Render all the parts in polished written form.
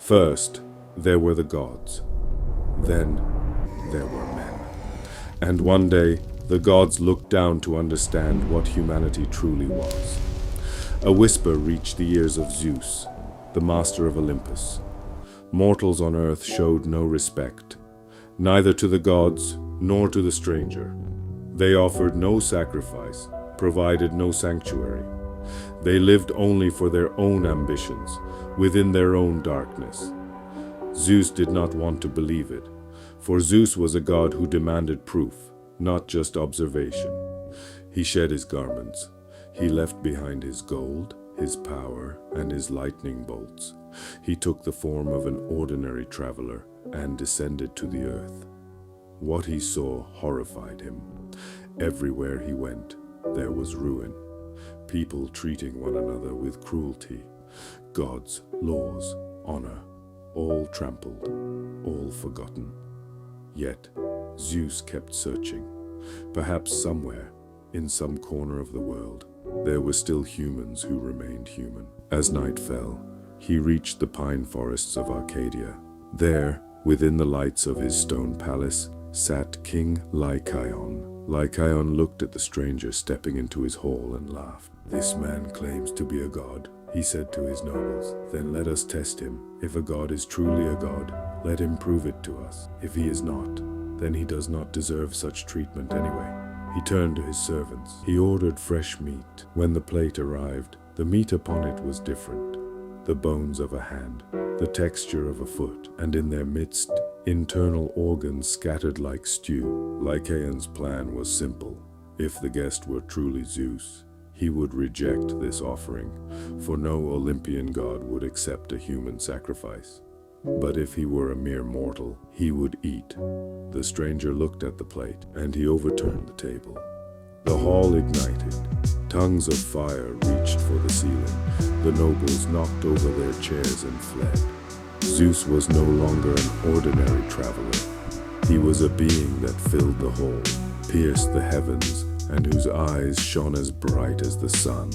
First, there were the gods. Then, there were men. And one day, the gods looked down to understand what humanity truly was. A whisper reached the ears of Zeus, the master of Olympus. Mortals on earth showed no respect, neither to the gods nor to the stranger. They offered no sacrifice, provided no sanctuary. They lived only for their own ambitions, within their own darkness. Zeus did not want to believe it, for Zeus was a god who demanded proof, not just observation. He shed his garments. He left behind his gold, his power, and his lightning bolts. He took the form of an ordinary traveler and descended to the earth. What he saw horrified him. Everywhere he went, there was ruin. People treating one another with cruelty. Gods, laws, honor, all trampled, all forgotten. Yet, Zeus kept searching. Perhaps somewhere, in some corner of the world, there were still humans who remained human. As night fell, he reached the pine forests of Arcadia. There, within the lights of his stone palace, sat King Lykaon. Lykaon looked at the stranger stepping into his hall and laughed. "This man claims to be a god," he said to his nobles. "Then let us test him. If a god is truly a god, let him prove it to us. If he is not, then he does not deserve such treatment anyway." He turned to his servants. He ordered fresh meat. When the plate arrived, the meat upon it was different. The bones of a hand, the texture of a foot, and in their midst, internal organs scattered like stew. Lycaon's plan was simple. If the guest were truly Zeus, he would reject this offering, for no Olympian god would accept a human sacrifice. But if he were a mere mortal, he would eat. The stranger looked at the plate, and he overturned the table. The hall ignited. Tongues of fire reached for the ceiling. The nobles knocked over their chairs and fled. Zeus was no longer an ordinary traveler. He was a being that filled the hall, pierced the heavens, and whose eyes shone as bright as the sun.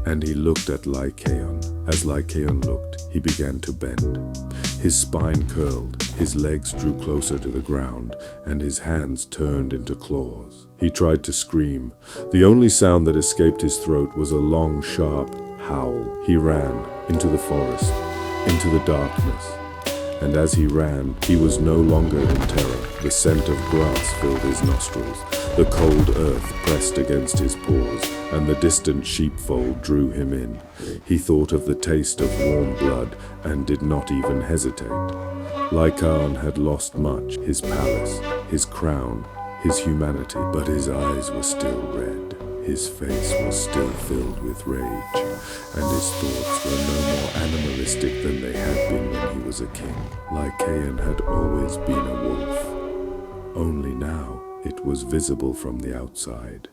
And he looked at Lykaon. As Lykaon looked, he began to bend. His spine curled, his legs drew closer to the ground, and his hands turned into claws. He tried to scream. The only sound that escaped his throat was a long, sharp howl. He ran into the forest, into the darkness. And as he ran, he was no longer in terror. The scent of grass filled his nostrils. The cold earth pressed against his paws, and the distant sheepfold drew him in. He thought of the taste of warm blood and did not even hesitate. Lykaon had lost much, his palace, his crown, his humanity, but his eyes were still red. His face was still filled with rage, and his thoughts were no more animalistic than they had been when he was a king. Lykaon had always been a wolf. Only now it was visible from the outside.